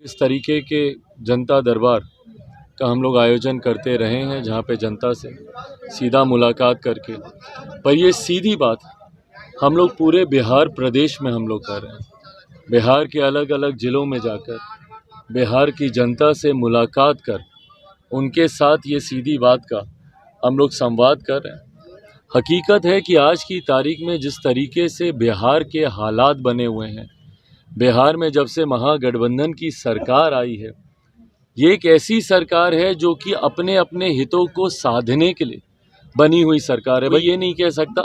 इस तरीके के जनता दरबार का हम लोग आयोजन करते रहे हैं, जहाँ पे जनता से सीधा मुलाकात करके, पर ये सीधी बात हम लोग पूरे बिहार प्रदेश में हम लोग कर रहे हैं। बिहार के अलग अलग ज़िलों में जाकर बिहार की जनता से मुलाकात कर उनके साथ ये सीधी बात का हम लोग संवाद कर रहे हैं। हकीकत है कि आज की तारीख में जिस तरीके से बिहार के हालात बने हुए हैं, बिहार में जब से महागठबंधन की सरकार आई है, ये एक ऐसी सरकार है जो कि अपने अपने हितों को साधने के लिए बनी हुई सरकार है। भाई ये नहीं कह सकता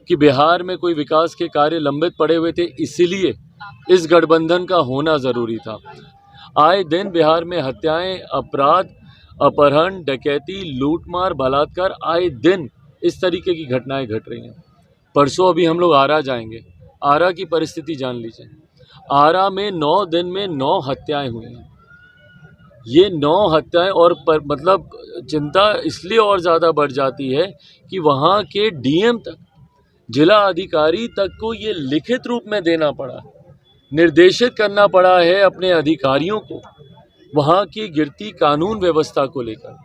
कि बिहार में कोई विकास के कार्य लंबित पड़े हुए थे इसलिए इस गठबंधन का होना ज़रूरी था। आए दिन बिहार में हत्याएं, अपराध, अपहरण, डकैती, लूटमार, बलात्कार, आए दिन इस तरीके की घटनाएं घट रही हैं। परसों अभी हम लोग आरा जाएंगे, आरा की परिस्थिति जान लीजिए। आरा में 9 दिन में 9 हत्याएं हुई हैं। ये 9 हत्याएं और मतलब चिंता इसलिए और ज़्यादा बढ़ जाती है कि वहाँ के डीएम तक, जिला अधिकारी तक को ये लिखित रूप में देना पड़ा, निर्देशित करना पड़ा है अपने अधिकारियों को वहाँ की गिरती कानून व्यवस्था को लेकर।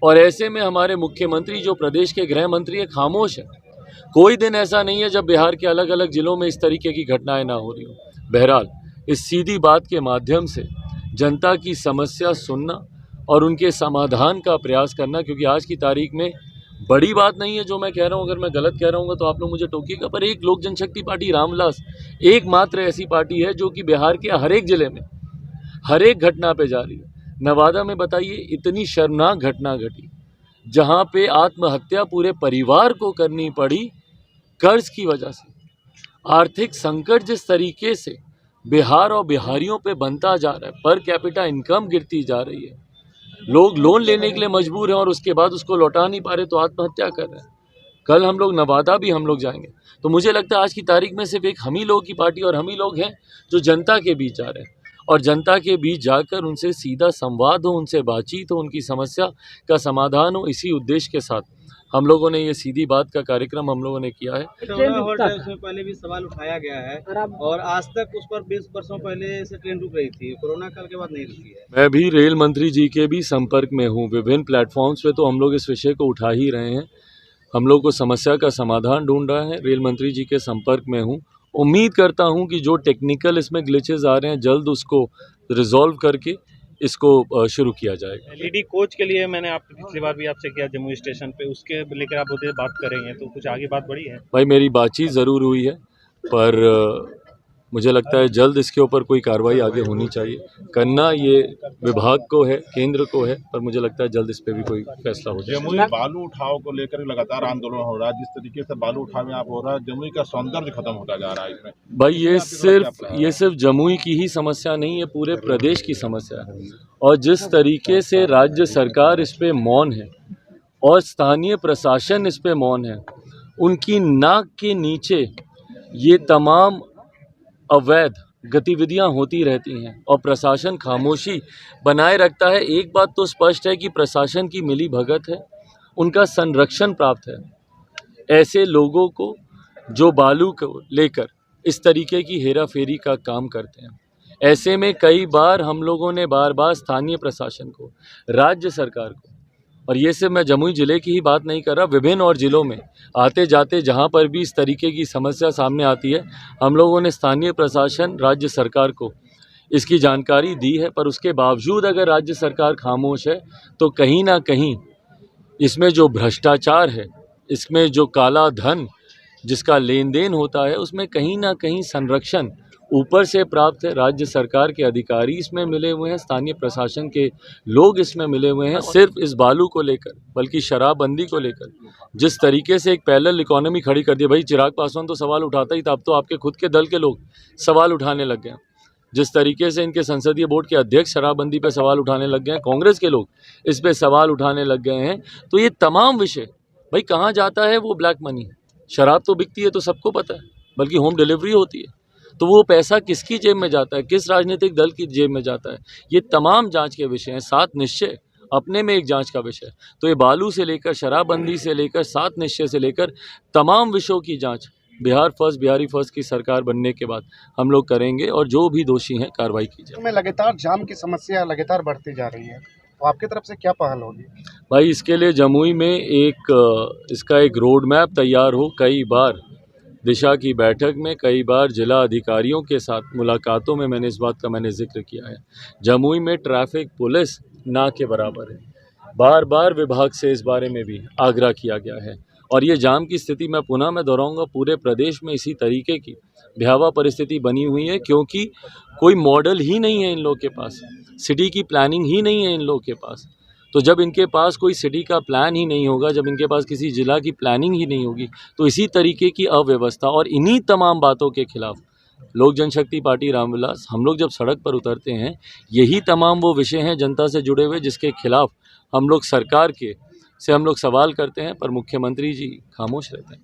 और ऐसे में हमारे मुख्यमंत्री जो प्रदेश के गृह मंत्री है, खामोश है। कोई दिन ऐसा नहीं है जब बिहार के अलग अलग ज़िलों में इस तरीके की घटनाएं ना हो रही हो। बहरहाल इस सीधी बात के माध्यम से जनता की समस्या सुनना और उनके समाधान का प्रयास करना, क्योंकि आज की तारीख में बड़ी बात नहीं है जो मैं कह रहा हूँ। अगर मैं गलत कह रहा हूँ तो आप लोग मुझे टोकिएगा, पर एक लोक जनशक्ति पार्टी रामविलास एकमात्र ऐसी पार्टी है जो कि बिहार के हर एक ज़िले में हर एक घटना पे जा रही है। नवादा में बताइए इतनी शर्मनाक घटना घटी जहाँ पे आत्महत्या पूरे परिवार को करनी पड़ी कर्ज की वजह से। आर्थिक संकट जिस तरीके से बिहार और बिहारियों पे बनता जा रहा है, पर कैपिटा इनकम गिरती जा रही है, लोग लोन लेने के लिए मजबूर हैं और उसके बाद उसको लौटा नहीं पा रहे तो आत्महत्या कर रहे हैं। कल हम लोग नवादा भी हम लोग जाएंगे। तो मुझे लगता है आज की तारीख में सिर्फ एक हम ही लोग की पार्टी और हम ही लोग हैं जो जनता के बीच जा रहे हैं, और जनता के बीच जाकर उनसे सीधा संवाद हो, उनसे बातचीत हो, उनकी समस्या का समाधान हो। इसी उद्देश्य के साथ हम लोगों ने ये सीधी बात का कार्यक्रम हम लोगों ने किया है। उसमें पहले भी सवाल उठाया गया है और आज तक उस पर 20 वर्षों पहले से ट्रेन रुक रही थी, कोरोना काल के बाद नहीं रुकी है। मैं भी रेल मंत्री जी के भी संपर्क में हूँ। विभिन्न प्लेटफॉर्म्स पे तो हम लोग इस विषय को उठा ही रहे हैं। हम लोग को समस्या का समाधान ढूंढ रहा है। रेल मंत्री जी के संपर्क में हूँ। उम्मीद करता हूँ कि जो टेक्निकल इसमें ग्लिचेस आ रहे हैं जल्द उसको रिजॉल्व करके इसको शुरू किया जाएगा। एलईडी कोच के लिए मैंने आप पिछली बार भी आपसे किया जम्मू स्टेशन पे, उसके लेकर आप उधर बात करेंगे तो कुछ आगे बात बढ़ी है? भाई मेरी बातचीत ज़रूर हुई है, पर मुझे लगता है जल्द इसके ऊपर कोई कार्रवाई आगे होनी चाहिए। करना ये विभाग को है, केंद्र को है, पर मुझे लगता है जल्द इस पे भी कोई फैसला हो जाए। जमुई बालू उठाव को लेकर लगातार आंदोलन हो रहा है। जिस तरीके से बालू उठाव में आप हो रहा है, जमुई का सौंदर्य खत्म होता जा रहा है इसमें। भाई ये सिर्फ जमुई की ही समस्या नहीं है, पूरे प्रदेश की समस्या है। और जिस तरीके से राज्य सरकार इस पे मौन है और स्थानीय प्रशासन इस पे मौन है, उनकी नाक के नीचे ये तमाम अवैध गतिविधियां होती रहती हैं और प्रशासन खामोशी बनाए रखता है। एक बात तो स्पष्ट है कि प्रशासन की मिली भगत है, उनका संरक्षण प्राप्त है ऐसे लोगों को जो बालू को लेकर इस तरीके की हेराफेरी का काम करते हैं। ऐसे में कई बार हम लोगों ने बार बार स्थानीय प्रशासन को, राज्य सरकार को, और ये सिर्फ मैं जमुई ज़िले की ही बात नहीं कर रहा, विभिन्न और ज़िलों में आते जाते जहाँ पर भी इस तरीके की समस्या सामने आती है, हम लोगों ने स्थानीय प्रशासन, राज्य सरकार को इसकी जानकारी दी है। पर उसके बावजूद अगर राज्य सरकार खामोश है तो कहीं ना कहीं इसमें जो भ्रष्टाचार है, इसमें जो काला धन जिसका लेन देन होता है, उसमें कहीं ना कहीं संरक्षण ऊपर से प्राप्त है। राज्य सरकार के अधिकारी इसमें मिले हुए हैं, स्थानीय प्रशासन के लोग इसमें मिले हुए हैं। सिर्फ इस बालू को लेकर बल्कि शराबबंदी को लेकर जिस तरीके से एक पैरेलल इकोनॉमी खड़ी कर दी, भाई चिराग पासवान तो सवाल उठाता ही था, अब तो आपके खुद के दल के लोग सवाल उठाने लग गए हैं। जिस तरीके से इनके संसदीय बोर्ड के अध्यक्ष शराबबंदी पर सवाल उठाने लग गए हैं, कांग्रेस के लोग इस पर सवाल उठाने लग गए हैं, तो ये तमाम विषय भाई कहाँ जाता है वो ब्लैक मनी। शराब तो बिकती है तो सबको पता है, बल्कि होम डिलीवरी होती है, तो वो पैसा किसकी जेब में जाता है, किस राजनीतिक दल की जेब में जाता है, ये तमाम जांच के विषय हैं। 7 निश्चय अपने में एक जांच का विषय, तो ये बालू से लेकर शराबबंदी से लेकर 7 निश्चय से लेकर तमाम विषयों की जांच बिहार फर्स्ट, बिहारी फर्स्ट की सरकार बनने के बाद हम लोग करेंगे और जो भी दोषी हैं कार्रवाई की जाए। में लगातार जाम की समस्या लगातार बढ़ती जा रही है, तो आपकी तरफ से क्या पहल होगी? भाई इसके लिए जमुई में इसका एक रोड मैप तैयार हो। कई बार दिशा की बैठक में, कई बार जिला अधिकारियों के साथ मुलाकातों में मैंने इस बात का जिक्र किया है। जमुई में ट्रैफिक पुलिस ना के बराबर है। बार बार विभाग से इस बारे में भी आग्रह किया गया है और ये जाम की स्थिति मैं दोहराऊंगा, पूरे प्रदेश में इसी तरीके की भयावह परिस्थिति बनी हुई है, क्योंकि कोई मॉडल ही नहीं है इन लोगों के पास, सिटी की प्लानिंग ही नहीं है इन लोगों के पास। तो जब इनके पास कोई सिटी का प्लान ही नहीं होगा, जब इनके पास किसी जिला की प्लानिंग ही नहीं होगी, तो इसी तरीके की अव्यवस्था और इन्हीं तमाम बातों के खिलाफ लोक जनशक्ति पार्टी रामविलास हम लोग जब सड़क पर उतरते हैं, यही तमाम वो विषय हैं जनता से जुड़े हुए जिसके खिलाफ हम लोग सरकार से हम लोग सवाल करते हैं, पर मुख्यमंत्री जी खामोश रहते हैं।